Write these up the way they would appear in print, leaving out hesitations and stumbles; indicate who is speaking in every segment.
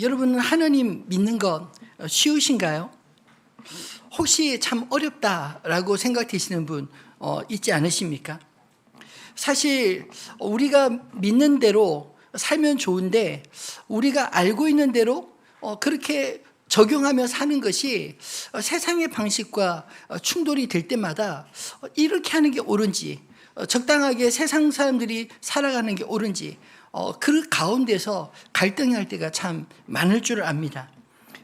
Speaker 1: 여러분은 하나님 믿는 건 쉬우신가요? 혹시 참 어렵다라고 생각되시는 분 있지 않으십니까? 사실 우리가 믿는 대로 살면 좋은데 우리가 알고 있는 대로 그렇게 적용하며 사는 것이 세상의 방식과 충돌이 될 때마다 이렇게 하는 게 옳은지, 적당하게 세상 사람들이 살아가는 게 옳은지 그 가운데서 갈등이 할 때가 참 많을 줄 압니다.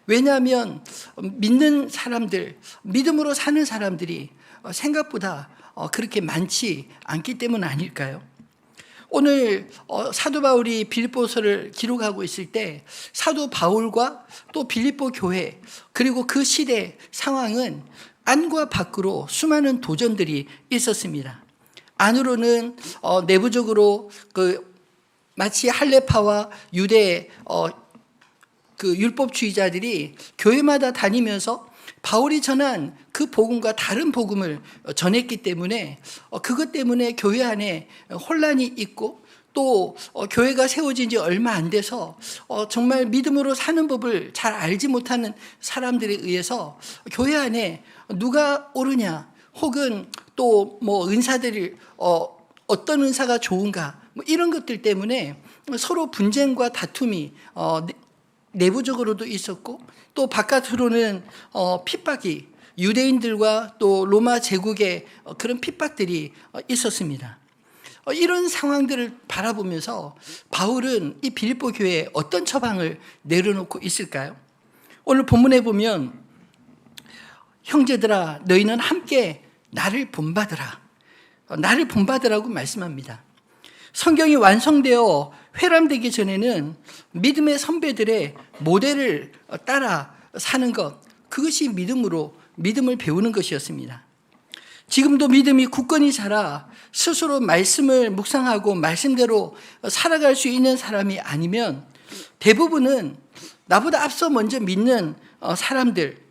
Speaker 1: 왜냐하면 믿는 사람들, 믿음으로 사는 사람들이 생각보다 그렇게 많지 않기 때문 아닐까요? 오늘 사도 바울이 빌립보서를 기록하고 있을 때 사도 바울과 또 빌립보 교회 그리고 그 시대 상황은 안과 밖으로 수많은 도전들이 있었습니다. 안으로는 내부적으로 마치 할례파와 유대 율법주의자들이 교회마다 다니면서 바울이 전한 그 복음과 다른 복음을 전했기 때문에 그것 때문에 교회 안에 혼란이 있고 또 교회가 세워진 지 얼마 안 돼서 정말 믿음으로 사는 법을 잘 알지 못하는 사람들에 의해서 교회 안에 누가 옳으냐 혹은 또 뭐 은사들이 어떤 은사가 좋은가 뭐 이런 것들 때문에 서로 분쟁과 다툼이 내부적으로도 있었고 또 바깥으로는 핍박이 유대인들과 또 로마 제국의 그런 핍박들이 있었습니다. 이런 상황들을 바라보면서 바울은 이 빌립보 교회에 어떤 처방을 내려놓고 있을까요? 오늘 본문에 보면 형제들아 너희는 함께 나를 본받으라. 나를 본받으라고 말씀합니다. 성경이 완성되어 회람되기 전에는 믿음의 선배들의 모델을 따라 사는 것, 그것이 믿음을 배우는 것이었습니다. 지금도 믿음이 굳건히 자라 스스로 말씀을 묵상하고 말씀대로 살아갈 수 있는 사람이 아니면 대부분은 나보다 앞서 먼저 믿는 사람들,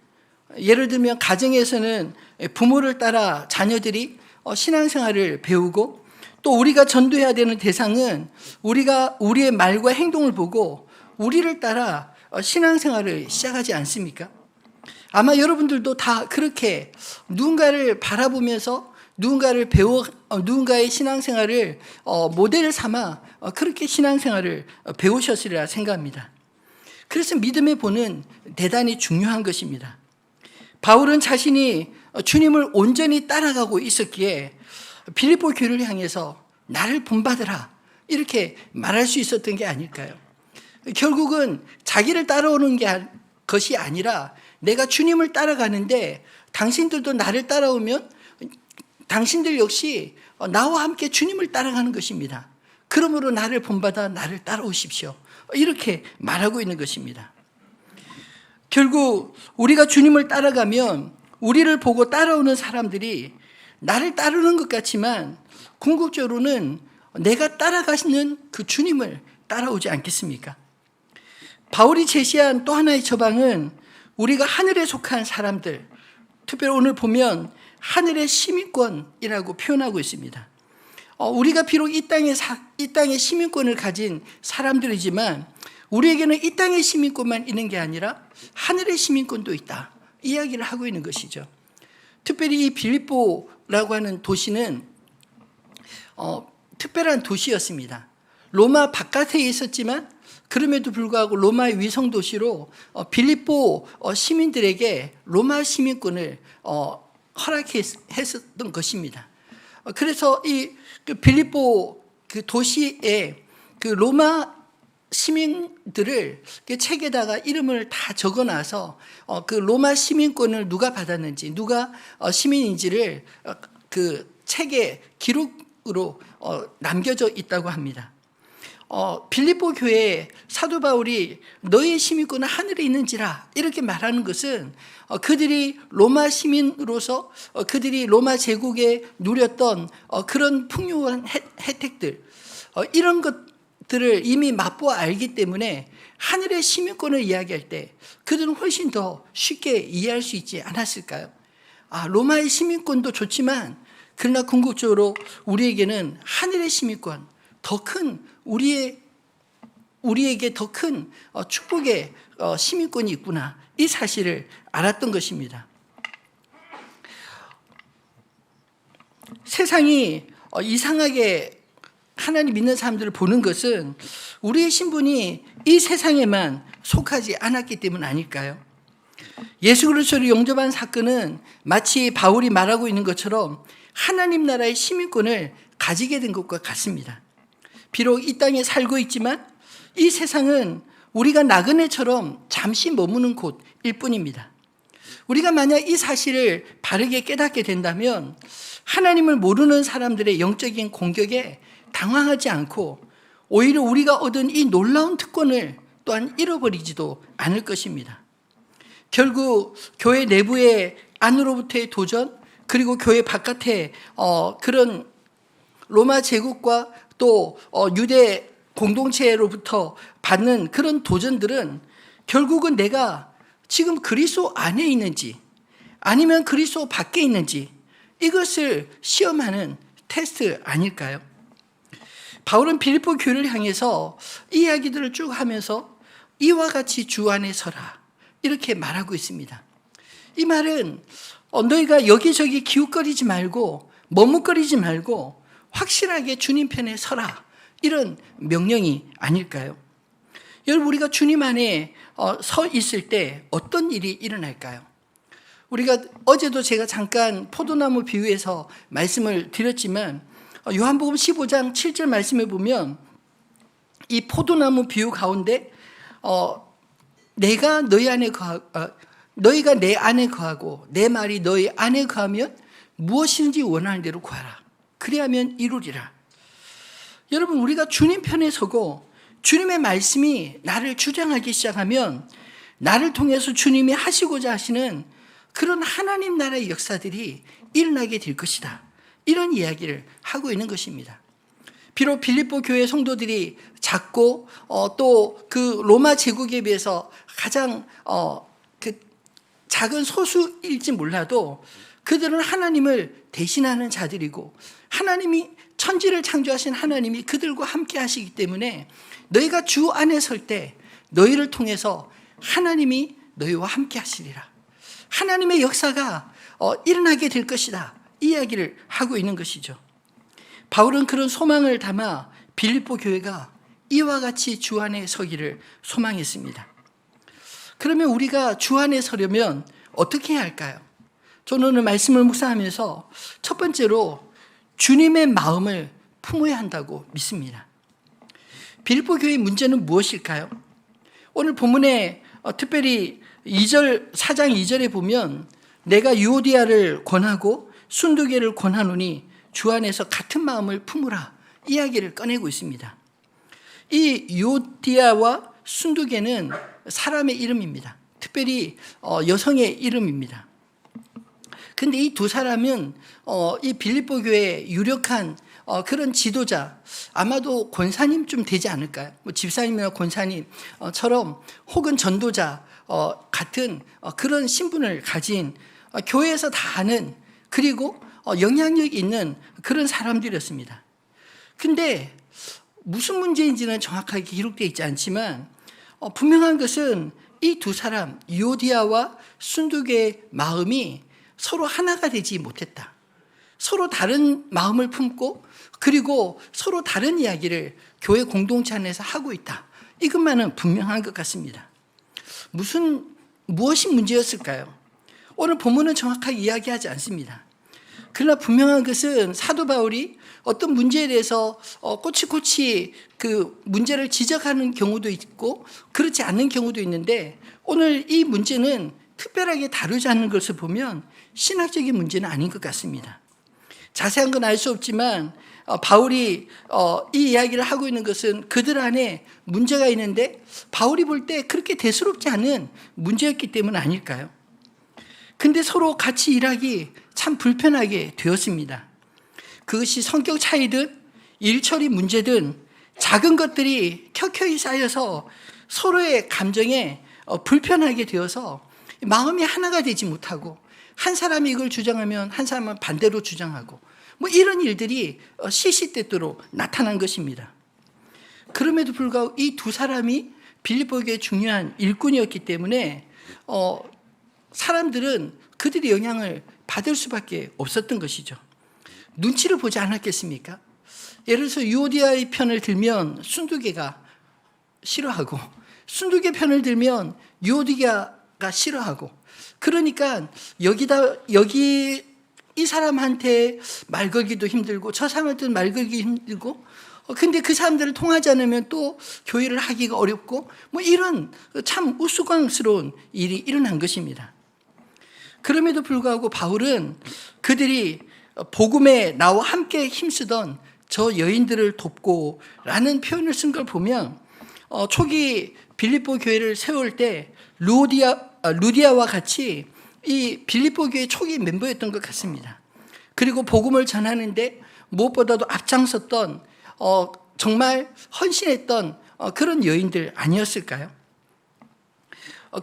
Speaker 1: 예를 들면 가정에서는 부모를 따라 자녀들이 신앙생활을 배우고 또 우리가 전도해야 되는 대상은 우리의 말과 행동을 보고 우리를 따라 신앙생활을 시작하지 않습니까? 아마 여러분들도 다 그렇게 누군가를 바라보면서 누군가의 신앙생활을 모델을 삼아 그렇게 신앙생활을 배우셨으리라 생각합니다. 그래서 믿음의 본은 대단히 중요한 것입니다. 바울은 자신이 주님을 온전히 따라가고 있었기에 빌립보 교회를 향해서 나를 본받으라 이렇게 말할 수 있었던 게 아닐까요? 결국은 자기를 따라오는 것이 아니라 내가 주님을 따라가는데 당신들도 나를 따라오면 당신들 역시 나와 함께 주님을 따라가는 것입니다. 그러므로 나를 본받아 나를 따라오십시오. 이렇게 말하고 있는 것입니다. 결국 우리가 주님을 따라가면 우리를 보고 따라오는 사람들이 나를 따르는 것 같지만 궁극적으로는 내가 따라가시는 그 주님을 따라오지 않겠습니까? 바울이 제시한 또 하나의 처방은 우리가 하늘에 속한 사람들, 특별히 오늘 보면 하늘의 시민권이라고 표현하고 있습니다. 우리가 비록 이 땅의 시민권을 가진 사람들이지만 우리에게는 이 땅의 시민권만 있는 게 아니라 하늘의 시민권도 있다. 이야기를 하고 있는 것이죠. 특별히 이 빌립보라고 하는 도시는 특별한 도시였습니다. 로마 바깥에 있었지만 그럼에도 불구하고 로마의 위성 도시로 빌립보 시민들에게 로마 시민권을 허락했었던 것입니다. 그래서 이 빌립보 그 도시에 그 로마 시민들을 책에다가 이름을 다 적어놔서 그 로마 시민권을 누가 받았는지 누가 시민인지를 그 책에 기록으로 남겨져 있다고 합니다. 빌립보 교회에 사도 바울이 너의 시민권은 하늘에 있는지라 이렇게 말하는 것은 그들이 로마 시민으로서 그들이 로마 제국에 누렸던 그런 풍요한 혜택들 이런 것들을 이미 맛보아 알기 때문에 하늘의 시민권을 이야기할 때 그들은 훨씬 더 쉽게 이해할 수 있지 않았을까요? 로마의 시민권도 좋지만 그러나 궁극적으로 우리에게는 하늘의 시민권, 더 큰 우리의 우리에게 더 큰 축복의 시민권이 있구나, 이 사실을 알았던 것입니다. 세상이 이상하게 하나님 믿는 사람들을 보는 것은 우리의 신분이 이 세상에만 속하지 않았기 때문 아닐까요? 예수 그리스도를 영접한 사건은 마치 바울이 말하고 있는 것처럼 하나님 나라의 시민권을 가지게 된 것과 같습니다. 비록 이 땅에 살고 있지만 이 세상은 우리가 나그네처럼 잠시 머무는 곳일 뿐입니다. 우리가 만약 이 사실을 바르게 깨닫게 된다면 하나님을 모르는 사람들의 영적인 공격에 당황하지 않고 오히려 우리가 얻은 이 놀라운 특권을 또한 잃어버리지도 않을 것입니다. 결국 교회 내부의 안으로부터의 도전, 그리고 교회 바깥의 그런 로마 제국과 또 유대 공동체로부터 받는 그런 도전들은 결국은 내가 지금 그리스도 안에 있는지 아니면 그리스도 밖에 있는지 이것을 시험하는 테스트 아닐까요? 바울은 빌립보 교회를 향해서 이 이야기들을 쭉 하면서 이와 같이 주 안에 서라, 이렇게 말하고 있습니다. 이 말은 너희가 여기저기 기웃거리지 말고 머뭇거리지 말고 확실하게 주님 편에 서라, 이런 명령이 아닐까요? 여러분, 우리가 주님 안에 서 있을 때 어떤 일이 일어날까요? 우리가 어제도 제가 잠깐 포도나무 비유에서 말씀을 드렸지만 요한복음 15장 7절 말씀에 보면 이 포도나무 비유 가운데 내가 너희 안에 너희가 내 안에 거하고 내 말이 너희 안에 거하면 무엇이든지 원하는 대로 구하라, 그리하면 이루리라. 여러분, 우리가 주님 편에 서고 주님의 말씀이 나를 주장하기 시작하면 나를 통해서 주님이 하시고자 하시는 그런 하나님 나라의 역사들이 일어나게 될 것이다, 이런 이야기를 하고 있는 것입니다. 비록 빌립보 교회 성도들이 작고 또 그 로마 제국에 비해서 가장 그 작은 소수일지 몰라도 그들은 하나님을 대신하는 자들이고 하나님이 천지를 창조하신 하나님이 그들과 함께 하시기 때문에 너희가 주 안에 설 때 너희를 통해서 하나님이 너희와 함께 하시리라, 하나님의 역사가 일어나게 될 것이다, 이 이야기를 하고 있는 것이죠. 바울은 그런 소망을 담아 빌립보 교회가 이와 같이 주 안에 서기를 소망했습니다. 그러면 우리가 주 안에 서려면 어떻게 해야 할까요? 저는 오늘 말씀을 묵상하면서 첫 번째로 주님의 마음을 품어야 한다고 믿습니다. 빌립보 교회의 문제는 무엇일까요? 오늘 본문에 특별히 4장 2절에 보면 내가 유오디아를 권하고 순두개를 권하노니 주 안에서 같은 마음을 품으라, 이야기를 꺼내고 있습니다. 이 유오디아와 순두개는 사람의 이름입니다. 특별히 여성의 이름입니다. 근데 이 두 사람은 이 빌립보 교회의 유력한 그런 지도자, 아마도 권사님쯤 되지 않을까요? 뭐 집사님이나 권사님처럼 혹은 전도자 같은 그런 신분을 가진 교회에서 다 아는, 그리고 영향력 있는 그런 사람들이었습니다. 근데 무슨 문제인지는 정확하게 기록되어 있지 않지만 분명한 것은 이 두 사람 유오디아와 순두개의 마음이 서로 하나가 되지 못했다. 서로 다른 마음을 품고 그리고 서로 다른 이야기를 교회 공동체 안에서 하고 있다, 이것만은 분명한 것 같습니다. 무엇이 문제였을까요? 오늘 본문은 정확하게 이야기하지 않습니다. 그러나 분명한 것은 사도 바울이 어떤 문제에 대해서 꼬치꼬치 그 문제를 지적하는 경우도 있고 그렇지 않는 경우도 있는데 오늘 이 문제는 특별하게 다루지 않는 것을 보면 신학적인 문제는 아닌 것 같습니다. 자세한 건 알 수 없지만 바울이 이 이야기를 하고 있는 것은 그들 안에 문제가 있는데 바울이 볼 때 그렇게 대수롭지 않은 문제였기 때문 아닐까요? 근데 서로 같이 일하기 참 불편하게 되었습니다. 그것이 성격 차이든 일처리 문제든 작은 것들이 켜켜이 쌓여서 서로의 감정에 불편하게 되어서 마음이 하나가 되지 못하고 한 사람이 이걸 주장하면 한 사람은 반대로 주장하고 뭐 이런 일들이 시시때때로 나타난 것입니다. 그럼에도 불구하고 이 두 사람이 빌립보 교회의 중요한 일꾼이었기 때문에 사람들은 그들의 영향을 받을 수밖에 없었던 것이죠. 눈치를 보지 않았겠습니까? 예를 들어서 유오디아의 편을 들면 순두개가 싫어하고, 순두개 편을 들면 유오디아가 싫어하고, 그러니까 여기 이 사람한테 말 걸기도 힘들고 저 사람한테는 말 걸기 힘들고, 근데 그 사람들을 통하지 않으면 또 교회를 하기가 어렵고, 뭐 이런 참 우스꽝스러운 일이 일어난 것입니다. 그럼에도 불구하고 바울은 그들이 복음에 나와 함께 힘쓰던 저 여인들을 돕고 라는 표현을 쓴 걸 보면 초기 빌립보 교회를 세울 때 루디아와 같이 이 빌립보 교회 초기 멤버였던 것 같습니다. 그리고 복음을 전하는데 무엇보다도 앞장섰던 정말 헌신했던 그런 여인들 아니었을까요?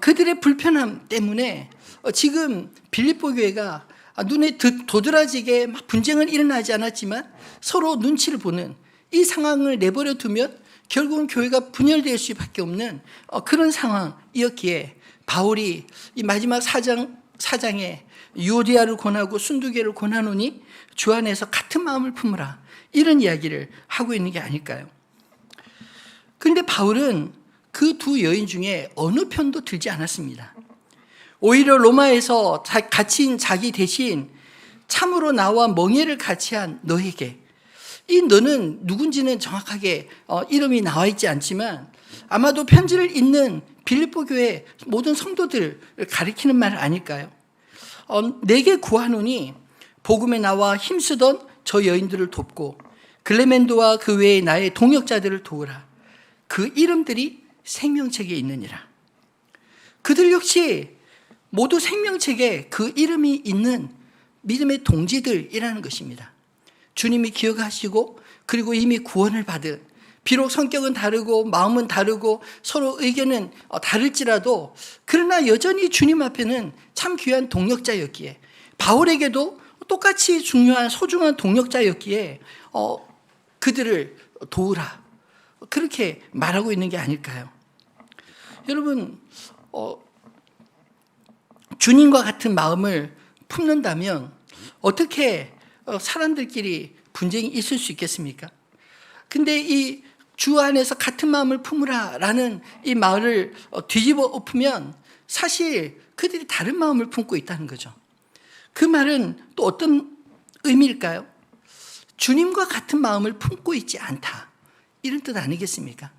Speaker 1: 그들의 불편함 때문에 지금 빌립보 교회가 눈에 도드라지게 막 분쟁은 일어나지 않았지만 서로 눈치를 보는 이 상황을 내버려 두면 결국은 교회가 분열될 수밖에 없는 그런 상황이었기에 바울이 이 마지막 사장에 유오디아를 권하고 순두개를 권하노니 주 안에서 같은 마음을 품으라, 이런 이야기를 하고 있는 게 아닐까요? 그런데 바울은 그 두 여인 중에 어느 편도 들지 않았습니다. 오히려 로마에서 갇힌 자기 대신 참으로 나와 멍에를 같이 한 너에게, 이 너는 누군지는 정확하게 이름이 나와 있지 않지만 아마도 편지를 읽는 빌립보 교회 모든 성도들을 가리키는 말 아닐까요? 내게 구하노니 복음에 나와 힘쓰던 저 여인들을 돕고 글레멘도와 그 외의 나의 동역자들을 도우라. 그 이름들이 생명책에 있느니라. 그들 역시 모두 생명책에 그 이름이 있는 믿음의 동지들이라는 것입니다. 주님이 기억하시고 그리고 이미 구원을 받은, 비록 성격은 다르고 마음은 다르고 서로 의견은 다를지라도 그러나 여전히 주님 앞에는 참 귀한 동역자였기에, 바울에게도 똑같이 중요한 소중한 동역자였기에 그들을 도우라, 그렇게 말하고 있는 게 아닐까요? 여러분, 주님과 같은 마음을 품는다면 어떻게 사람들끼리 분쟁이 있을 수 있겠습니까? 근데 이 주 안에서 같은 마음을 품으라 라는 이 말을 뒤집어 엎으면 사실 그들이 다른 마음을 품고 있다는 거죠. 그 말은 또 어떤 의미일까요? 주님과 같은 마음을 품고 있지 않다, 이런 뜻 아니겠습니까?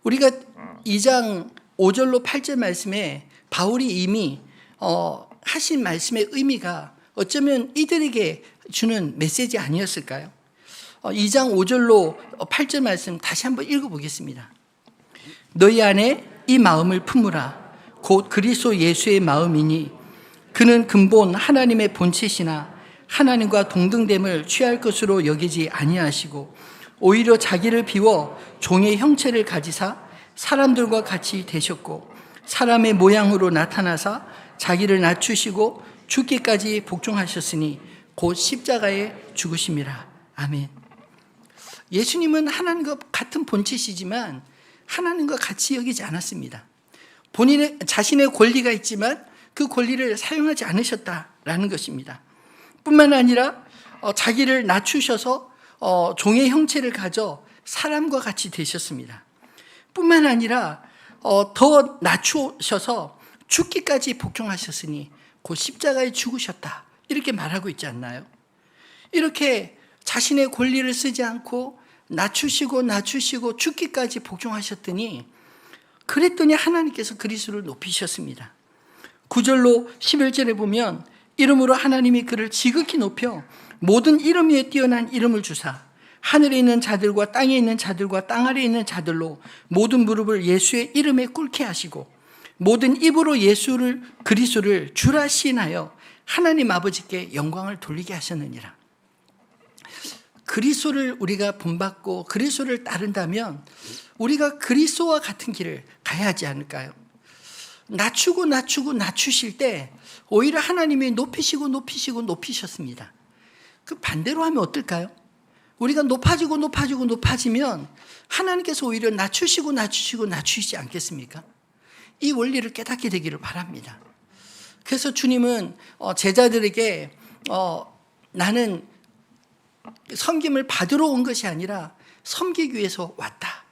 Speaker 1: 우리가 2장 5절로 8절 말씀에 바울이 이미 하신 말씀의 의미가 어쩌면 이들에게 주는 메시지 아니었을까요? 2장 5절로 8절 말씀 다시 한번 읽어보겠습니다. 너희 안에 이 마음을 품으라. 곧 그리스도 예수의 마음이니 그는 근본 하나님의 본체시나 하나님과 동등됨을 취할 것으로 여기지 아니하시고 오히려 자기를 비워 종의 형체를 가지사 사람들과 같이 되셨고 사람의 모양으로 나타나사 자기를 낮추시고 죽기까지 복종하셨으니 곧 십자가에 죽으심이라. 아멘. 예수님은 하나님과 같은 본체시지만 하나님과 같이 여기지 않았습니다. 자신의 권리가 있지만 그 권리를 사용하지 않으셨다라는 것입니다. 뿐만 아니라 자기를 낮추셔서 종의 형체를 가져 사람과 같이 되셨습니다. 뿐만 아니라 더 낮추셔서 죽기까지 복종하셨으니 곧 십자가에 죽으셨다, 이렇게 말하고 있지 않나요? 이렇게 자신의 권리를 쓰지 않고 낮추시고 죽기까지 복종하셨더니, 그랬더니 하나님께서 그리스도를 높이셨습니다. 9절로 11절에 보면 이름으로 하나님이 그를 지극히 높여 모든 이름 위에 뛰어난 이름을 주사 하늘에 있는 자들과 땅에 있는 자들과 땅 아래에 있는 자들로 모든 무릎을 예수의 이름에 꿇게 하시고 모든 입으로 예수를 그리스도를 주라 시인하여 하나님 아버지께 영광을 돌리게 하셨느니라. 그리스도를 우리가 본받고 그리스도를 따른다면 우리가 그리스도와 같은 길을 가야 하지 않을까요? 낮추실 때 오히려 하나님이 높이시고 높이셨습니다. 그 반대로 하면 어떨까요? 우리가 높아지면 하나님께서 오히려 낮추시지 않겠습니까? 이 원리를 깨닫게 되기를 바랍니다. 그래서 주님은 제자들에게 나는 섬김을 받으러 온 것이 아니라 섬기기 위해서 왔다.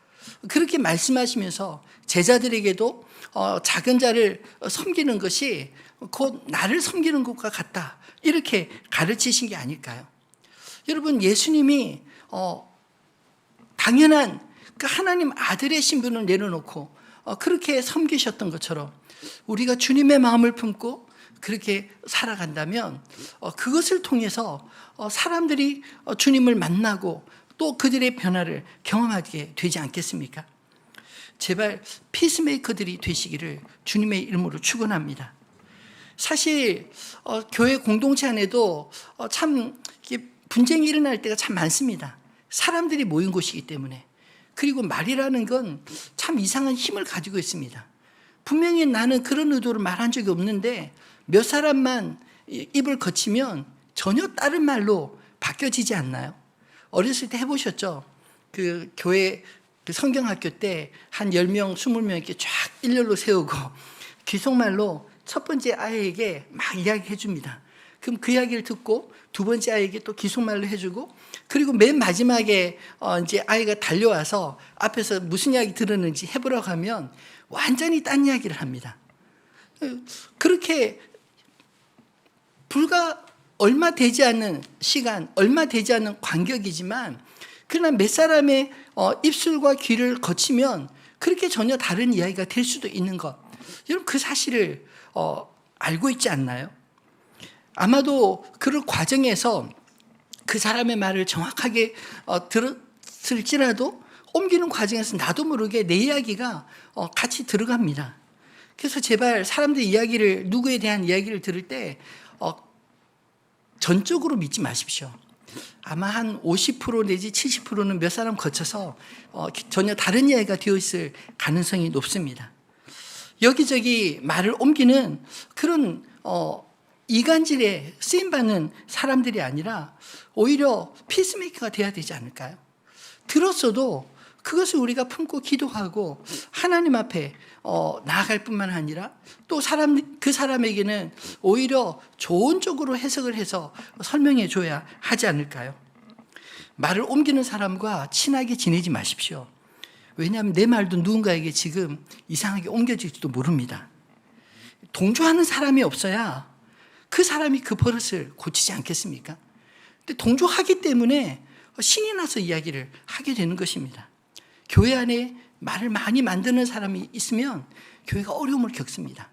Speaker 1: 그렇게 말씀하시면서 제자들에게도 작은 자를 섬기는 것이 곧 나를 섬기는 것과 같다. 이렇게 가르치신 게 아닐까요? 여러분, 예수님이 당연한 그 하나님 아들의 신분을 내려놓고 그렇게 섬기셨던 것처럼 우리가 주님의 마음을 품고 그렇게 살아간다면 그것을 통해서 사람들이 주님을 만나고 또 그들의 변화를 경험하게 되지 않겠습니까? 제발 피스메이커들이 되시기를 주님의 이름으로 축원합니다. 사실 교회 공동체 안에도 참 분쟁이 일어날 때가 참 많습니다. 사람들이 모인 곳이기 때문에. 그리고 말이라는 건 참 이상한 힘을 가지고 있습니다. 분명히 나는 그런 의도로 말한 적이 없는데 몇 사람만 입을 거치면 전혀 다른 말로 바뀌어지지 않나요? 어렸을 때 해보셨죠? 그 교회 그 성경학교 때 한 10명, 20명 이렇게 쫙 일렬로 세우고 귀속말로 첫 번째 아이에게 막 이야기해 줍니다. 그럼 그 이야기를 듣고 두 번째 아이에게 또 귀속말로 해주고 그리고 맨 마지막에 이제 아이가 달려와서 앞에서 무슨 이야기 들었는지 해보라고 하면 완전히 딴 이야기를 합니다. 그렇게 불과 얼마 되지 않는 시간, 얼마 되지 않는 간격이지만 그러나 몇 사람의 입술과 귀를 거치면 그렇게 전혀 다른 이야기가 될 수도 있는 것. 여러분 그 사실을 알고 있지 않나요? 아마도 그런 과정에서 그 사람의 말을 정확하게 들었을지라도 옮기는 과정에서 나도 모르게 내 이야기가 같이 들어갑니다. 그래서 제발 사람들 이야기를 누구에 대한 이야기를 들을 때 전적으로 믿지 마십시오. 아마 한 50% 내지 70%는 몇 사람 거쳐서 전혀 다른 이야기가 되어 있을 가능성이 높습니다. 여기저기 말을 옮기는 그런 이간질에 쓰임받는 사람들이 아니라 오히려 피스메이커가 돼야 되지 않을까요? 들었어도 그것을 우리가 품고 기도하고 하나님 앞에 나아갈 뿐만 아니라 또 그 사람에게는 오히려 좋은 쪽으로 해석을 해서 설명해 줘야 하지 않을까요? 말을 옮기는 사람과 친하게 지내지 마십시오. 왜냐하면 내 말도 누군가에게 지금 이상하게 옮겨질지도 모릅니다. 동조하는 사람이 없어야 그 사람이 그 버릇을 고치지 않겠습니까? 근데 동조하기 때문에 신이 나서 이야기를 하게 되는 것입니다. 교회 안에 말을 많이 만드는 사람이 있으면 교회가 어려움을 겪습니다.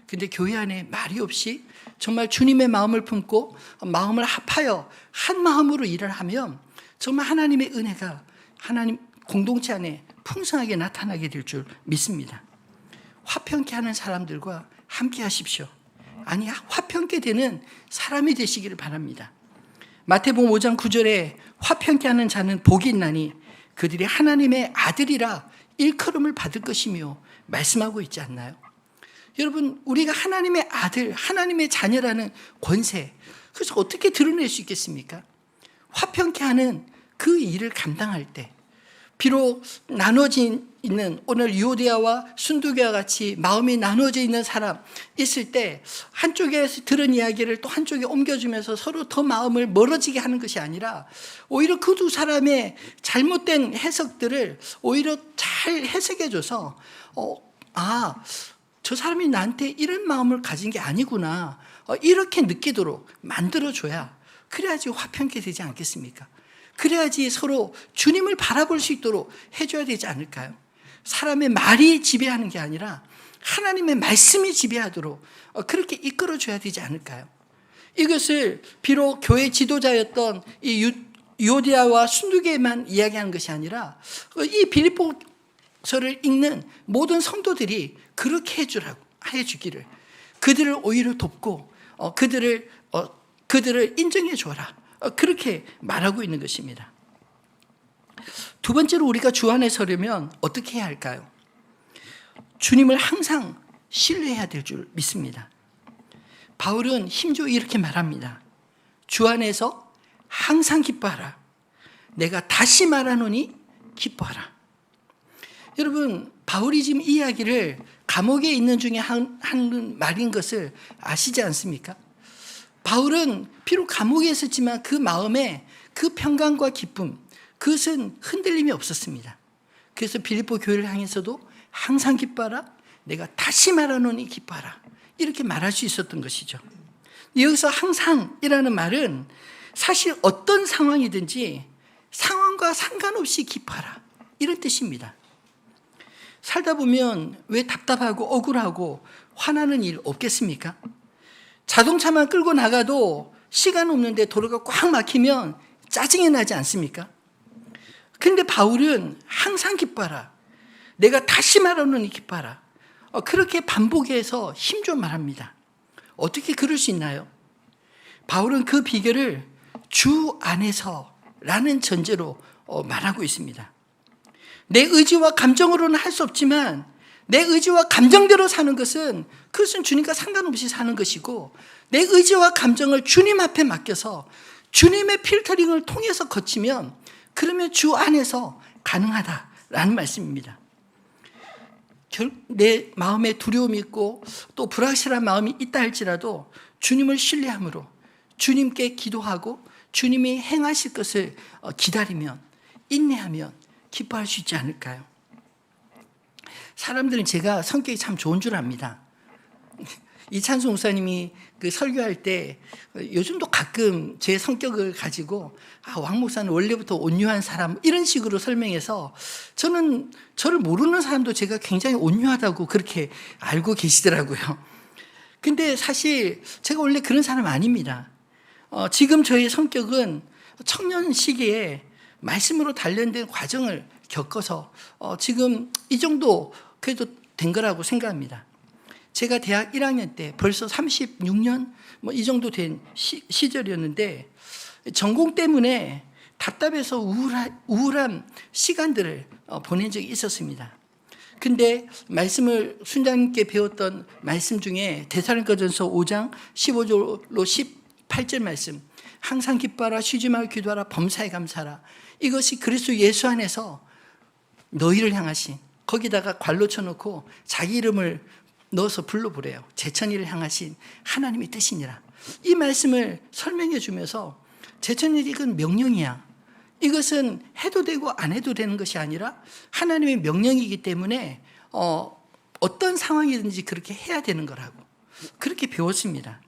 Speaker 1: 근데 교회 안에 말이 없이 정말 주님의 마음을 품고 마음을 합하여 한 마음으로 일을 하면 정말 하나님의 은혜가 하나님 공동체 안에 풍성하게 나타나게 될 줄 믿습니다. 화평케 하는 사람들과 함께 하십시오. 아니, 화평케 되는 사람이 되시기를 바랍니다. 마태복음 5장 9절에 화평케 하는 자는 복이 있나니 그들이 하나님의 아들이라 일컬음을 받을 것이며 말씀하고 있지 않나요? 여러분, 우리가 하나님의 아들, 하나님의 자녀라는 권세, 그래서 어떻게 드러낼 수 있겠습니까? 화평케 하는 그 일을 감당할 때 비록 나눠져 있는 오늘 유오디아와 순두계와 같이 마음이 나눠져 있는 사람 있을 때 한쪽에서 들은 이야기를 또 한쪽에 옮겨주면서 서로 더 마음을 멀어지게 하는 것이 아니라 오히려 그 두 사람의 잘못된 해석들을 오히려 잘 해석해줘서 저 사람이 나한테 이런 마음을 가진 게 아니구나 이렇게 느끼도록 만들어줘야 그래야지 화평케 되지 않겠습니까? 그래야지 서로 주님을 바라볼 수 있도록 해줘야 되지 않을까요? 사람의 말이 지배하는 게 아니라 하나님의 말씀이 지배하도록 그렇게 이끌어줘야 되지 않을까요? 이것을 비록 교회 지도자였던 이 유오디아와 순두계만 이야기하는 것이 아니라 이 빌립보서를 읽는 모든 성도들이 그렇게 해주기를 그들을 오히려 돕고 그들을 인정해 줘라. 그렇게 말하고 있는 것입니다. 두 번째로 우리가 주 안에 서려면 어떻게 해야 할까요? 주님을 항상 신뢰해야 될 줄 믿습니다. 바울은 힘주어 이렇게 말합니다. 주 안에서 항상 기뻐하라. 내가 다시 말하노니 기뻐하라. 여러분, 바울이 지금 이 이야기를 감옥에 있는 중에 하는 말인 것을 아시지 않습니까? 바울은 비록 감옥에 있었지만 그 마음에 그 평강과 기쁨, 그것은 흔들림이 없었습니다. 그래서 빌립보 교회를 향해서도 항상 기뻐하라, 내가 다시 말하노니 기뻐하라, 이렇게 말할 수 있었던 것이죠. 여기서 항상이라는 말은 사실 어떤 상황이든지 상황과 상관없이 기뻐하라, 이런 뜻입니다. 살다 보면 왜 답답하고 억울하고 화나는 일 없겠습니까? 자동차만 끌고 나가도 시간 없는데 도로가 꽉 막히면 짜증이 나지 않습니까? 근데 바울은 항상 기뻐하라, 내가 다시 말하노니 기뻐하라, 그렇게 반복해서 힘줘 말합니다. 어떻게 그럴 수 있나요? 바울은 그 비결을 주 안에서라는 전제로 말하고 있습니다. 내 의지와 감정으로는 할 수 없지만 내 의지와 감정대로 사는 것은 그것은 주님과 상관없이 사는 것이고, 내 의지와 감정을 주님 앞에 맡겨서 주님의 필터링을 통해서 거치면 그러면 주 안에서 가능하다라는 말씀입니다. 내 마음에 두려움이 있고 또 불확실한 마음이 있다 할지라도 주님을 신뢰함으로 주님께 기도하고 주님이 행하실 것을 기다리면, 인내하면 기뻐할 수 있지 않을까요? 사람들은 제가 성격이 참 좋은 줄 압니다. 이찬수 목사님이 그 설교할 때 요즘도 가끔 제 성격을 가지고 왕 목사는 원래부터 온유한 사람, 이런 식으로 설명해서 저는 저를 모르는 사람도 제가 굉장히 온유하다고 그렇게 알고 계시더라고요. 근데 사실 제가 원래 그런 사람 아닙니다. 지금 저의 성격은 청년 시기에 말씀으로 단련된 과정을 겪어서 지금 이 정도 그래도 된 거라고 생각합니다. 제가 대학 1학년 때 벌써 36년 이 정도 된 시절이었는데 전공 때문에 답답해서 우울한 시간들을 보낸 적이 있었습니다. 근데 말씀을 순장님께 배웠던 말씀 중에 데살로니가전서 5장 15절로 18절 말씀, 항상 기뻐하라, 쉬지 말고 기도하라, 범사에 감사하라, 이것이 그리스도 예수 안에서 너희를 향하신, 거기다가 괄로 쳐놓고 자기 이름을 넣어서 불러보래요. 제천이를 향하신 하나님의 뜻이니라. 이 말씀을 설명해 주면서 제천일이 이건 명령이야, 이것은 해도 되고 안 해도 되는 것이 아니라 하나님의 명령이기 때문에 어떤 상황이든지 그렇게 해야 되는 거라고 그렇게 배웠습니다.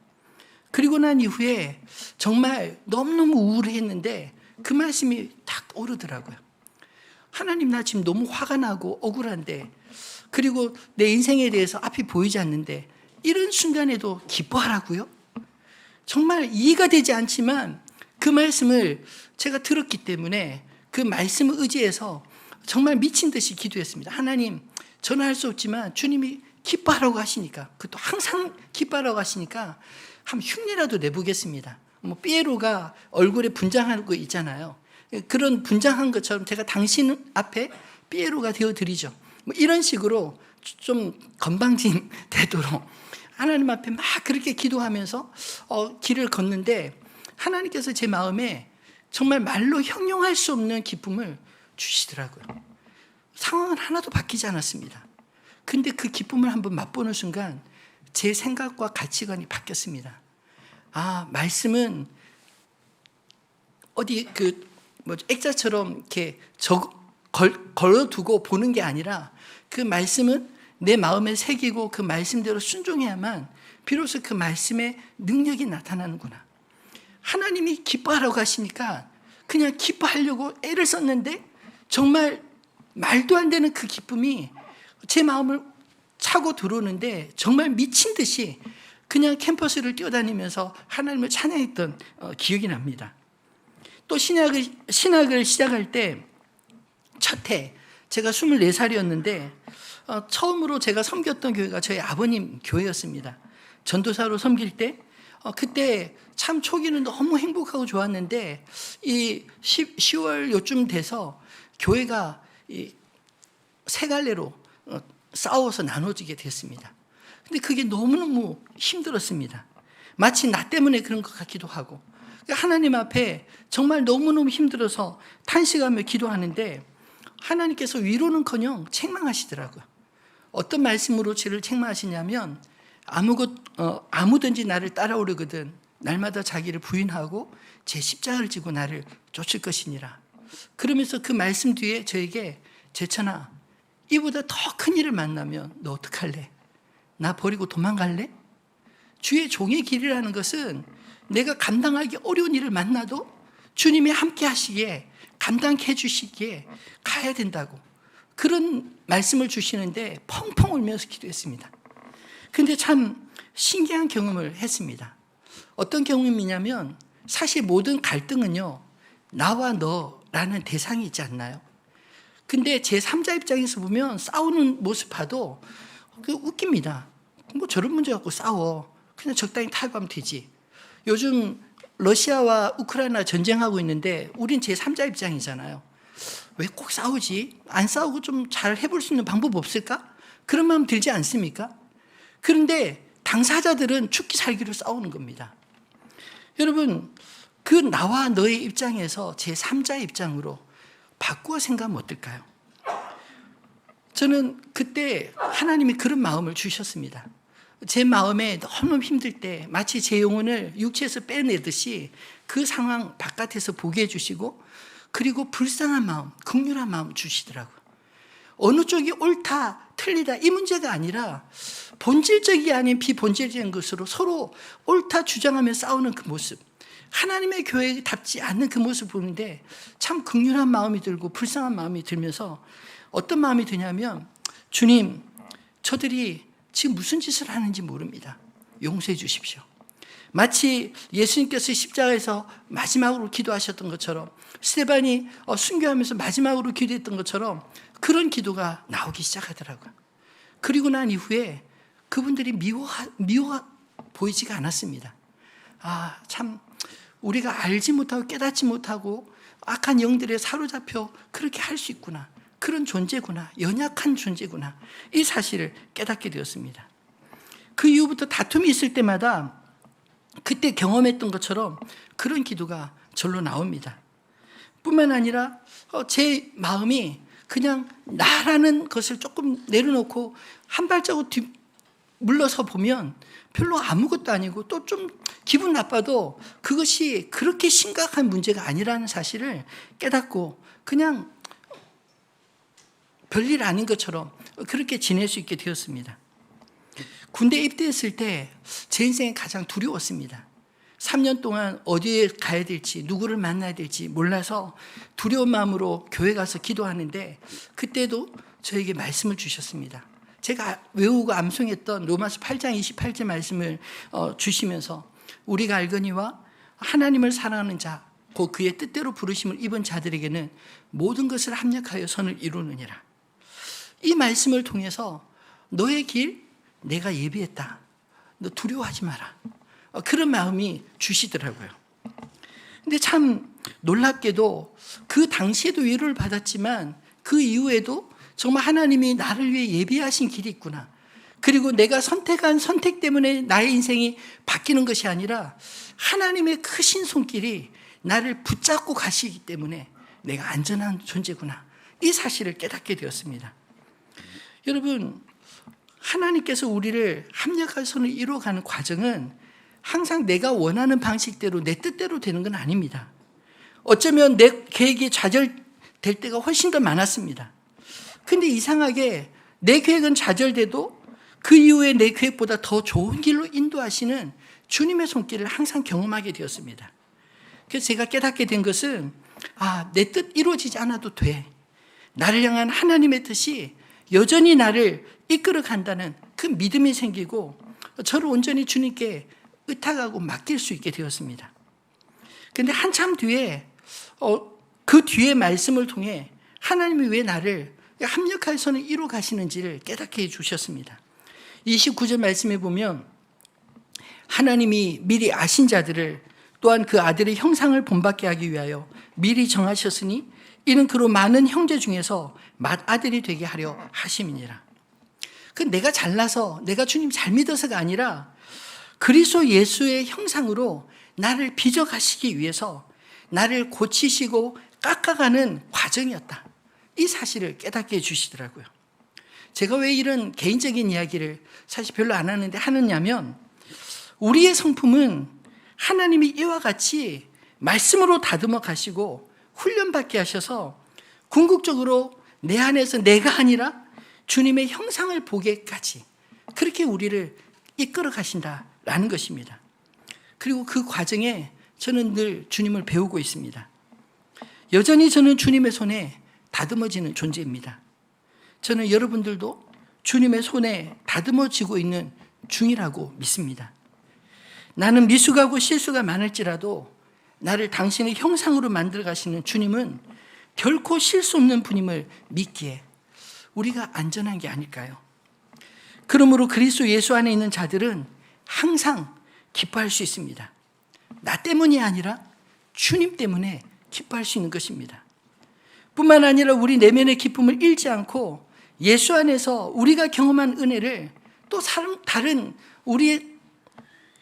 Speaker 1: 그리고 난 이후에 정말 너무너무 우울했는데 그 말씀이 딱 오르더라고요. 하나님, 나 지금 너무 화가 나고 억울한데, 그리고 내 인생에 대해서 앞이 보이지 않는데 이런 순간에도 기뻐하라고요? 정말 이해가 되지 않지만 그 말씀을 제가 들었기 때문에 그 말씀을 의지해서 정말 미친 듯이 기도했습니다. 하나님, 저는 할 수 없지만 주님이 기뻐하라고 하시니까, 그것도 항상 기뻐하라고 하시니까 한번 흉내라도 내보겠습니다. 삐에로가 얼굴에 분장하는 거 있잖아요. 그런 분장한 것처럼 제가 당신 앞에 삐에로가 되어드리죠. 이런 식으로 좀 건방진 태도로 하나님 앞에 막 그렇게 기도하면서 길을 걷는데 하나님께서 제 마음에 정말 말로 형용할 수 없는 기쁨을 주시더라고요. 상황은 하나도 바뀌지 않았습니다. 근데 그 기쁨을 한번 맛보는 순간 제 생각과 가치관이 바뀌었습니다. 말씀은 어디 액자처럼 이렇게 걸어두고 보는 게 아니라 그 말씀은 내 마음에 새기고 그 말씀대로 순종해야만 비로소 그 말씀의 능력이 나타나는구나. 하나님이 기뻐하라고 하시니까 그냥 기뻐하려고 애를 썼는데 정말 말도 안 되는 그 기쁨이 제 마음을 차고 들어오는데 정말 미친 듯이 그냥 캠퍼스를 뛰어다니면서 하나님을 찬양했던 기억이 납니다. 또 신학을 시작할 때 첫 해 제가 24살이었는데 처음으로 제가 섬겼던 교회가 저희 아버님 교회였습니다. 전도사로 섬길 때 그때 참 초기는 너무 행복하고 좋았는데 이 10월 요쯤 돼서 교회가 세 갈래로 싸워서 나눠지게 됐습니다. 근데 그게 너무너무 힘들었습니다. 마치 나 때문에 그런 것 같기도 하고, 하나님 앞에 정말 너무너무 힘들어서 탄식하며 기도하는데 하나님께서 위로는커녕 책망하시더라고요. 어떤 말씀으로 저를 책망하시냐면 아무든지 나를 따라오려거든 날마다 자기를 부인하고 제 십자가를 지고 나를 쫓을 것이니라. 그러면서 그 말씀 뒤에 저에게 제천아, 이보다 더 큰 일을 만나면 너 어떡할래? 나 버리고 도망갈래? 주의 종의 길이라는 것은 내가 감당하기 어려운 일을 만나도 주님이 함께 하시기에 감당해 주시기에 가야 된다고 그런 말씀을 주시는데 펑펑 울면서 기도했습니다. 근데 참 신기한 경험을 했습니다. 어떤 경험이냐면 사실 모든 갈등은요, 나와 너라는 대상이 있지 않나요? 근데 제 3자 입장에서 보면 싸우는 모습 봐도 웃깁니다. 뭐 저런 문제 갖고 싸워. 그냥 적당히 타협하면 되지. 요즘 러시아와 우크라이나 전쟁하고 있는데 우린 제 3자 입장이잖아요. 왜 꼭 싸우지? 안 싸우고 좀 잘 해볼 수 있는 방법 없을까? 그런 마음 들지 않습니까? 그런데 당사자들은 죽기 살기로 싸우는 겁니다. 여러분, 그 나와 너의 입장에서 제 3자 입장으로 바꾸어 생각하면 어떨까요? 저는 그때 하나님이 그런 마음을 주셨습니다. 제 마음에 너무 힘들 때 마치 제 영혼을 육체에서 빼내듯이 그 상황 바깥에서 보게 해주시고 그리고 불쌍한 마음, 긍휼한 마음 주시더라고요. 어느 쪽이 옳다, 틀리다 이 문제가 아니라 본질적이 아닌 비본질적인 것으로 서로 옳다 주장하며 싸우는 그 모습, 하나님의 교회답지 않는 그 모습을 보는데 참 긍휼한 마음이 들고 불쌍한 마음이 들면서 어떤 마음이 드냐면 주님, 저들이 지금 무슨 짓을 하는지 모릅니다. 용서해 주십시오. 마치 예수님께서 십자가에서 마지막으로 기도하셨던 것처럼 스데반이 순교하면서 마지막으로 기도했던 것처럼 그런 기도가 나오기 시작하더라고요. 그리고 난 이후에 그분들이 미워 보이지가 않았습니다. 참 우리가 알지 못하고 깨닫지 못하고 악한 영들에 사로잡혀 그렇게 할 수 있구나. 그런 존재구나. 연약한 존재구나. 이 사실을 깨닫게 되었습니다. 그 이후부터 다툼이 있을 때마다 그때 경험했던 것처럼 그런 기도가 절로 나옵니다. 뿐만 아니라 제 마음이 그냥 나라는 것을 조금 내려놓고 한 발자국 물러서 보면 별로 아무것도 아니고 또 좀 기분 나빠도 그것이 그렇게 심각한 문제가 아니라는 사실을 깨닫고 그냥 별일 아닌 것처럼 그렇게 지낼 수 있게 되었습니다. 군대 입대했을 때 제 인생에 가장 두려웠습니다. 3년 동안 어디에 가야 될지 누구를 만나야 될지 몰라서 두려운 마음으로 교회 가서 기도하는데 그때도 저에게 말씀을 주셨습니다. 제가 외우고 암송했던 로마서 8장 28절 말씀을 주시면서 우리가 알거니와 하나님을 사랑하는 자 곧 그의 뜻대로 부르심을 입은 자들에게는 모든 것을 합력하여 선을 이루느니라. 이 말씀을 통해서 너의 길 내가 예비했다. 너 두려워하지 마라. 그런 마음이 주시더라고요. 근데 참 놀랍게도 그 당시에도 위로를 받았지만 그 이후에도 정말 하나님이 나를 위해 예비하신 길이 있구나. 그리고 내가 선택한 선택 때문에 나의 인생이 바뀌는 것이 아니라 하나님의 크신 손길이 나를 붙잡고 가시기 때문에 내가 안전한 존재구나. 이 사실을 깨닫게 되었습니다. 여러분, 하나님께서 우리를 합력할 선을 이루어가는 과정은 항상 내가 원하는 방식대로 내 뜻대로 되는 건 아닙니다. 어쩌면 내 계획이 좌절될 때가 훨씬 더 많았습니다. 근데 이상하게 내 계획은 좌절돼도 그 이후에 내 계획보다 더 좋은 길로 인도하시는 주님의 손길을 항상 경험하게 되었습니다. 그래서 제가 깨닫게 된 것은 내 뜻 이루어지지 않아도 돼. 나를 향한 하나님의 뜻이 여전히 나를 이끌어 간다는 그 믿음이 생기고 저를 온전히 주님께 의탁하고 맡길 수 있게 되었습니다. 그런데 한참 뒤에 그 뒤에 말씀을 통해 하나님이 왜 나를 합력할 선을 이루어 가시는지를 깨닫게 해주셨습니다. 29절 말씀에 보면 하나님이 미리 아신 자들을 또한 그 아들의 형상을 본받게 하기 위하여 미리 정하셨으니 이는 그로 많은 형제 중에서 맏아들이 되게 하려 하심이니라. 그 내가 잘나서 내가 주님 잘 믿어서가 아니라 그리스도 예수의 형상으로 나를 빚어가시기 위해서 나를 고치시고 깎아가는 과정이었다. 이 사실을 깨닫게 해주시더라고요. 제가 왜 이런 개인적인 이야기를 사실 별로 안 하는데 하느냐면, 우리의 성품은 하나님이 이와 같이 말씀으로 다듬어 가시고 훈련받게 하셔서 궁극적으로 내 안에서 내가 아니라 주님의 형상을 보게까지 그렇게 우리를 이끌어 가신다라는 것입니다. 그리고 그 과정에 저는 늘 주님을 배우고 있습니다. 여전히 저는 주님의 손에 다듬어지는 존재입니다. 저는 여러분들도 주님의 손에 다듬어지고 있는 중이라고 믿습니다. 나는 미숙하고 실수가 많을지라도 나를 당신의 형상으로 만들어 가시는 주님은 결코 실수 없는 분임을 믿기에 우리가 안전한 게 아닐까요? 그러므로 그리스도 예수 안에 있는 자들은 항상 기뻐할 수 있습니다. 나 때문이 아니라 주님 때문에 기뻐할 수 있는 것입니다. 뿐만 아니라 우리 내면의 기쁨을 잃지 않고 예수 안에서 우리가 경험한 은혜를 또 다른 우리의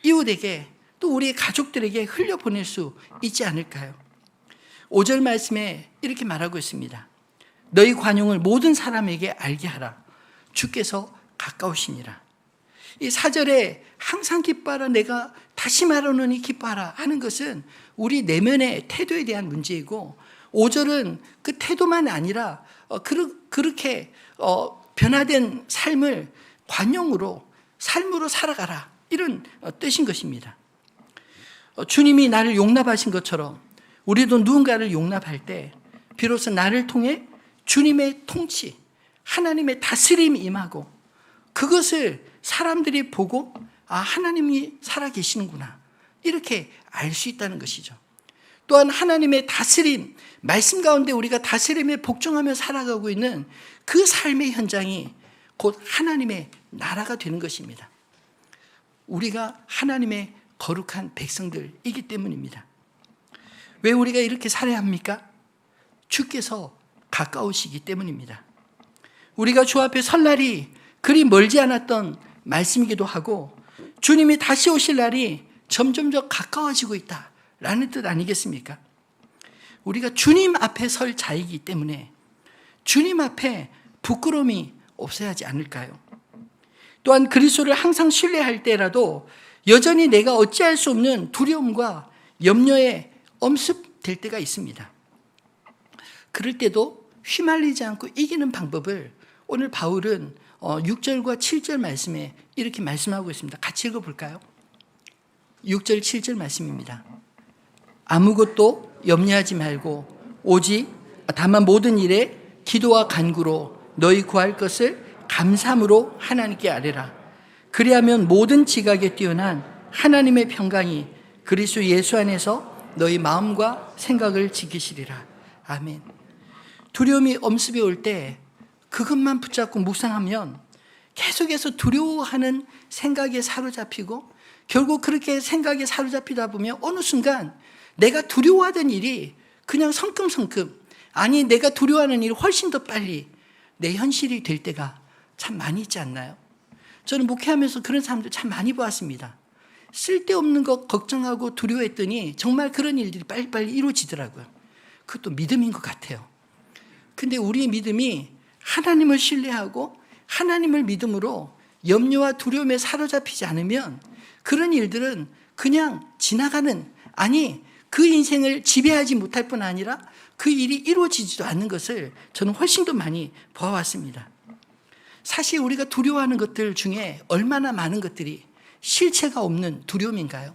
Speaker 1: 이웃에게 또 우리의 가족들에게 흘려보낼 수 있지 않을까요? 5절 말씀에 이렇게 말하고 있습니다. 너희 관용을 모든 사람에게 알게 하라. 주께서 가까우시니라. 이 4절에 항상 기뻐하라, 내가 다시 말하노니 기뻐하라 하는 것은 우리 내면의 태도에 대한 문제이고, 5절은 그 태도만 아니라 그렇게 변화된 삶을 관용으로 삶으로 살아가라, 이런 뜻인 것입니다. 주님이 나를 용납하신 것처럼 우리도 누군가를 용납할 때 비로소 나를 통해 주님의 통치, 하나님의 다스림이 임하고 그것을 사람들이 보고 하나님이 살아계시는구나, 이렇게 알 수 있다는 것이죠. 또한 하나님의 다스림, 말씀 가운데 우리가 다스림에 복종하며 살아가고 있는 그 삶의 현장이 곧 하나님의 나라가 되는 것입니다. 우리가 하나님의 거룩한 백성들이기 때문입니다. 왜 우리가 이렇게 살아야 합니까? 주께서 가까우시기 때문입니다. 우리가 주 앞에 설 날이 그리 멀지 않았던 말씀이기도 하고, 주님이 다시 오실 날이 점점 더 가까워지고 있다라는 뜻 아니겠습니까? 우리가 주님 앞에 설 자이기 때문에 주님 앞에 부끄러움이 없어야 하지 않을까요? 또한 그리스도를 항상 신뢰할 때라도 여전히 내가 어찌할 수 없는 두려움과 염려에 엄습될 때가 있습니다. 그럴 때도 휘말리지 않고 이기는 방법을 오늘 바울은 6절과 7절 말씀에 이렇게 말씀하고 있습니다. 같이 읽어볼까요? 6절 7절 말씀입니다. 아무것도 염려하지 말고 오직 다만 모든 일에 기도와 간구로 너희 구할 것을 감사함으로 하나님께 아뢰라. 그리하면 모든 지각에 뛰어난 하나님의 평강이 그리스도 예수 안에서 너희 마음과 생각을 지키시리라. 아멘. 두려움이 엄습해 올 때 그것만 붙잡고 묵상하면 계속해서 두려워하는 생각에 사로잡히고, 결국 그렇게 생각에 사로잡히다 보면 어느 순간 내가 두려워하던 일이 그냥 성큼성큼, 아니 내가 두려워하는 일이 훨씬 더 빨리 내 현실이 될 때가 참 많이 있지 않나요? 저는 목회하면서 그런 사람들 참 많이 보았습니다. 쓸데없는 것 걱정하고 두려워했더니 정말 그런 일들이 빨리빨리 이루어지더라고요. 그것도 믿음인 것 같아요. 근데 우리의 믿음이 하나님을 신뢰하고 하나님을 믿음으로 염려와 두려움에 사로잡히지 않으면 그런 일들은 그냥 지나가는, 아니 그 인생을 지배하지 못할 뿐 아니라 그 일이 이루어지지도 않는 것을 저는 훨씬 더 많이 보아왔습니다. 사실 우리가 두려워하는 것들 중에 얼마나 많은 것들이 실체가 없는 두려움인가요?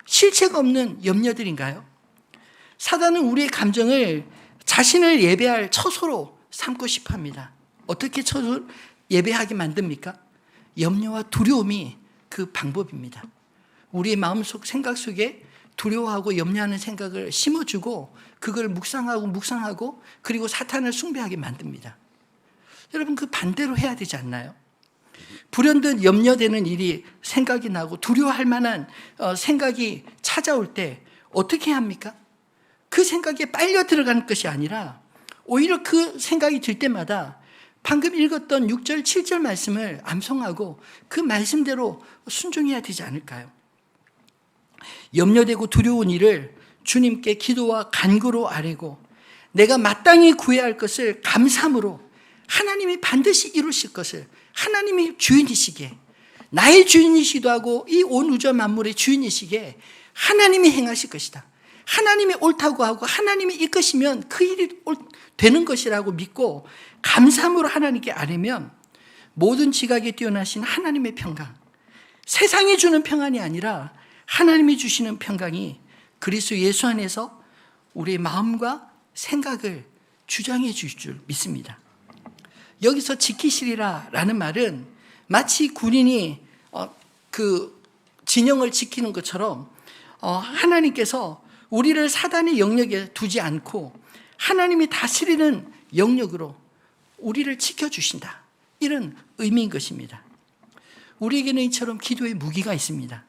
Speaker 1: 실체가 없는 염려들인가요? 사단은 우리의 감정을 자신을 예배할 처소로 삼고 싶어 합니다. 어떻게 처소 예배하게 만듭니까? 염려와 두려움이 그 방법입니다. 우리의 마음속 생각 속에 두려워하고 염려하는 생각을 심어주고 그걸 묵상하고 그리고 사탄을 숭배하게 만듭니다. 여러분, 그 반대로 해야 되지 않나요? 불현듯 염려되는 일이 생각이 나고 두려워할 만한 생각이 찾아올 때 어떻게 해야 합니까? 그 생각에 빨려 들어가는 것이 아니라 오히려 그 생각이 들 때마다 방금 읽었던 6절, 7절 말씀을 암송하고 그 말씀대로 순종해야 되지 않을까요? 염려되고 두려운 일을 주님께 기도와 간구로 아뢰고 내가 마땅히 구해야 할 것을 감사함으로 하나님이 반드시 이루실 것을 하나님이 주인이시기에 나의 주인이시기도 하고 이 온 우주 만물의 주인이시기에 하나님이 행하실 것이다. 하나님이 옳다고 하고 하나님이 이끄시면 그 일이 되는 것이라고 믿고 감사함으로 하나님께 아뢰면 모든 지각에 뛰어나신 하나님의 평강, 세상이 주는 평안이 아니라 하나님이 주시는 평강이 그리스도 예수 안에서 우리의 마음과 생각을 주장해 주실 줄 믿습니다. 여기서 지키시리라 라는 말은 마치 군인이 그 진영을 지키는 것처럼 하나님께서 우리를 사단의 영역에 두지 않고 하나님이 다스리는 영역으로 우리를 지켜주신다. 이런 의미인 것입니다. 우리에게는 이처럼 기도의 무기가 있습니다.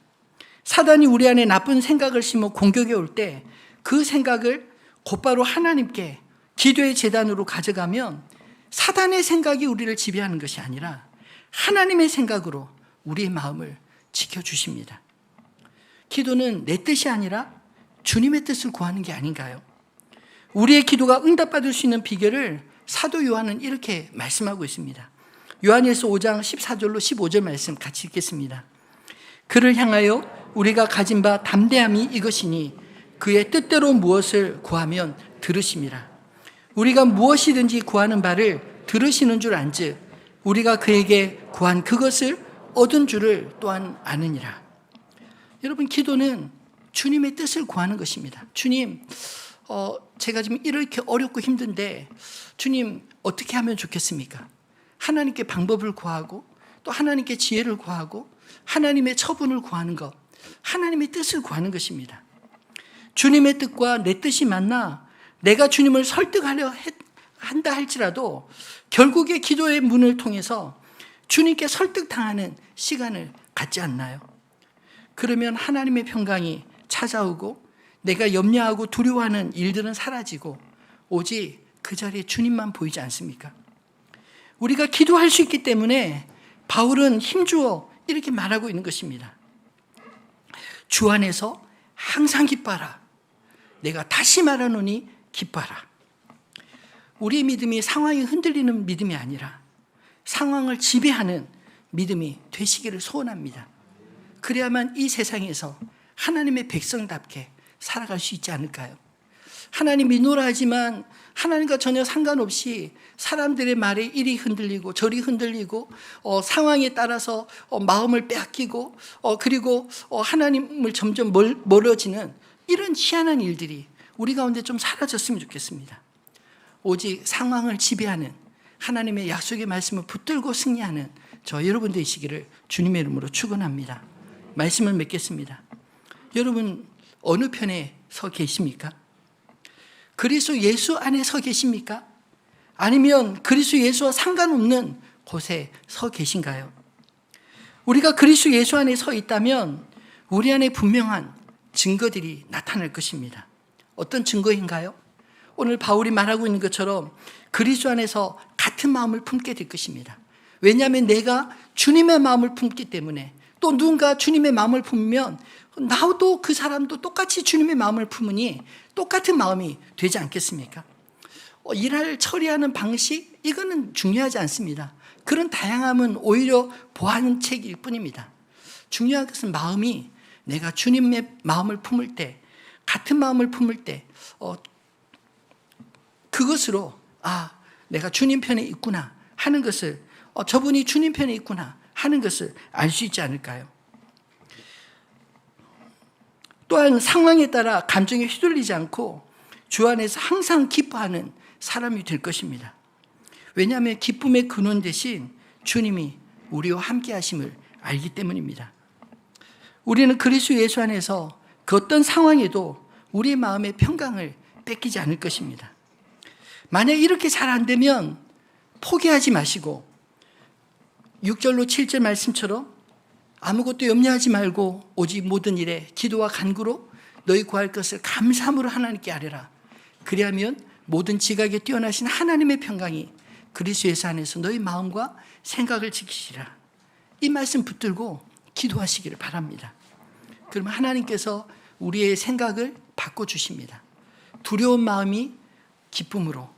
Speaker 1: 사단이 우리 안에 나쁜 생각을 심어 공격해 올 때 그 생각을 곧바로 하나님께 기도의 제단으로 가져가면 사단의 생각이 우리를 지배하는 것이 아니라 하나님의 생각으로 우리의 마음을 지켜주십니다. 기도는 내 뜻이 아니라 주님의 뜻을 구하는 게 아닌가요? 우리의 기도가 응답받을 수 있는 비결을 사도 요한은 이렇게 말씀하고 있습니다. 요한일서 5장 14절로 15절 말씀 같이 읽겠습니다. 그를 향하여 우리가 가진 바 담대함이 이것이니 그의 뜻대로 무엇을 구하면 들으심이라. 우리가 무엇이든지 구하는 바를 들으시는 줄 안즉 우리가 그에게 구한 그것을 얻은 줄을 또한 아느니라. 여러분, 기도는 주님의 뜻을 구하는 것입니다. 주님, 제가 지금 이렇게 어렵고 힘든데 주님 어떻게 하면 좋겠습니까? 하나님께 방법을 구하고 또 하나님께 지혜를 구하고 하나님의 처분을 구하는 것, 하나님의 뜻을 구하는 것입니다. 주님의 뜻과 내 뜻이 만나 내가 주님을 설득하려 한다 할지라도 결국에 기도의 문을 통해서 주님께 설득당하는 시간을 갖지 않나요? 그러면 하나님의 평강이 찾아오고 내가 염려하고 두려워하는 일들은 사라지고 오직 그 자리에 주님만 보이지 않습니까? 우리가 기도할 수 있기 때문에 바울은 힘주어 이렇게 말하고 있는 것입니다. 주 안에서 항상 기뻐하라. 내가 다시 말하노니 기뻐하라. 우리의 믿음이 상황이 흔들리는 믿음이 아니라 상황을 지배하는 믿음이 되시기를 소원합니다. 그래야만 이 세상에서 하나님의 백성답게 살아갈 수 있지 않을까요? 하나님 믿노라 하지만 하나님과 전혀 상관없이 사람들의 말에 이리 흔들리고 저리 흔들리고 상황에 따라서 마음을 빼앗기고 그리고 하나님을 점점 멀어지는 이런 희한한 일들이 우리 가운데 좀 사라졌으면 좋겠습니다. 오직 상황을 지배하는 하나님의 약속의 말씀을 붙들고 승리하는 저 여러분 되시기를 주님의 이름으로 축원합니다. 말씀을 맺겠습니다. 여러분 어느 편에 서 계십니까? 그리스도 예수 안에 서 계십니까? 아니면 그리스도 예수와 상관없는 곳에 서 계신가요? 우리가 그리스도 예수 안에 서 있다면 우리 안에 분명한 증거들이 나타날 것입니다. 어떤 증거인가요? 오늘 바울이 말하고 있는 것처럼 그리스도 안에서 같은 마음을 품게 될 것입니다. 왜냐하면 내가 주님의 마음을 품기 때문에 또 누군가 주님의 마음을 품으면 나도 그 사람도 똑같이 주님의 마음을 품으니 똑같은 마음이 되지 않겠습니까? 일할 처리하는 방식 이거는 중요하지 않습니다. 그런 다양함은 오히려 보완책일 뿐입니다. 중요한 것은 마음이 내가 주님의 마음을 품을 때 같은 마음을 품을 때 그것으로 내가 주님 편에 있구나 하는 것을 저분이 주님 편에 있구나 하는 것을 알 수 있지 않을까요? 또한 상황에 따라 감정에 휘둘리지 않고 주 안에서 항상 기뻐하는 사람이 될 것입니다. 왜냐하면 기쁨의 근원 대신 주님이 우리와 함께 하심을 알기 때문입니다. 우리는 그리스도 예수 안에서 그 어떤 상황에도 우리의 마음의 평강을 뺏기지 않을 것입니다. 만약 이렇게 잘 안 되면 포기하지 마시고 6절로 7절 말씀처럼 아무것도 염려하지 말고 오직 모든 일에 기도와 간구로 너희 구할 것을 감사함으로 하나님께 아뢰라. 그리하면 모든 지각에 뛰어나신 하나님의 평강이 그리스도 예수 안에서 너희 마음과 생각을 지키시라. 이 말씀 붙들고 기도하시기를 바랍니다. 그러면 하나님께서 우리의 생각을 바꿔주십니다. 두려운 마음이 기쁨으로,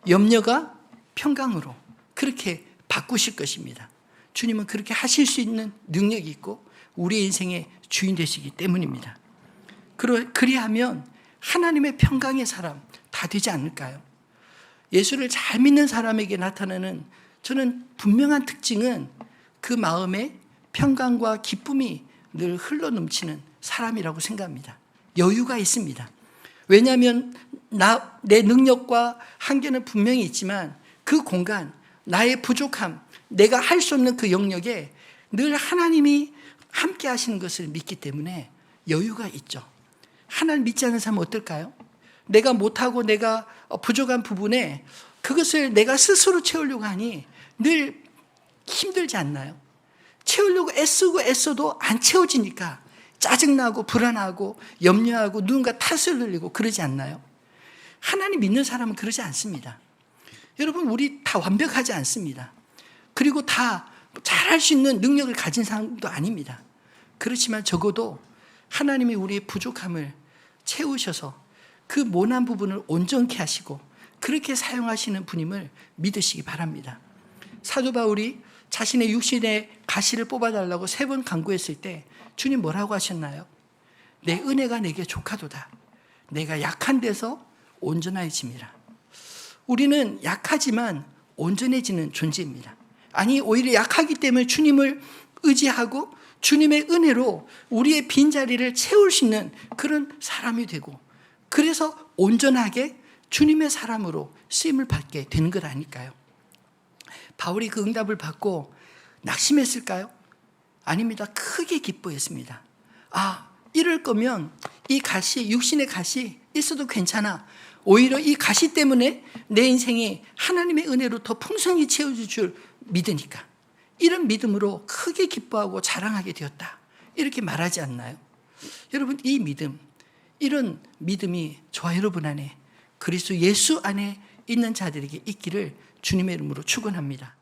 Speaker 1: 염려가 평강으로 그렇게 바꾸실 것입니다. 주님은 그렇게 하실 수 있는 능력이 있고 우리의 인생의 주인 되시기 때문입니다. 그리하면 하나님의 평강의 사람 다 되지 않을까요? 예수를 잘 믿는 사람에게 나타나는 저는 분명한 특징은 그 마음에 평강과 기쁨이 늘 흘러넘치는 사람이라고 생각합니다. 여유가 있습니다. 왜냐하면 내 능력과 한계는 분명히 있지만 그 공간, 나의 부족함, 내가 할 수 없는 그 영역에 늘 하나님이 함께 하시는 것을 믿기 때문에 여유가 있죠. 하나님 믿지 않는 사람은 어떨까요? 내가 못하고 내가 부족한 부분에 그것을 내가 스스로 채우려고 하니 늘 힘들지 않나요? 채우려고 애써도 안 채워지니까 짜증나고 불안하고 염려하고 누군가 탓을 흘리고 그러지 않나요? 하나님 믿는 사람은 그러지 않습니다. 여러분, 우리 다 완벽하지 않습니다. 그리고 다 잘할 수 있는 능력을 가진 사람도 아닙니다. 그렇지만 적어도 하나님이 우리의 부족함을 채우셔서 그 모난 부분을 온전케 하시고 그렇게 사용하시는 분임을 믿으시기 바랍니다. 사도 바울이 자신의 육신의 가시를 뽑아달라고 3번 간구했을 때 주님 뭐라고 하셨나요? 내 은혜가 내게 족하도다. 내가 약한 데서 온전해짐이라. 우리는 약하지만 온전해지는 존재입니다. 아니, 오히려 약하기 때문에 주님을 의지하고 주님의 은혜로 우리의 빈자리를 채울 수 있는 그런 사람이 되고, 그래서 온전하게 주님의 사람으로 쓰임을 받게 되는 것 아닐까요? 바울이 그 응답을 받고 낙심했을까요? 아닙니다. 크게 기뻐했습니다. 이럴 거면 이 가시, 육신의 가시 있어도 괜찮아. 오히려 이 가시 때문에 내 인생이 하나님의 은혜로 더 풍성히 채워질 줄 믿으니까 이런 믿음으로 크게 기뻐하고 자랑하게 되었다. 이렇게 말하지 않나요? 여러분, 이 믿음, 이런 믿음이 저와 여러분 안에, 그리스도 예수 안에 있는 자들에게 있기를 주님의 이름으로 축원합니다.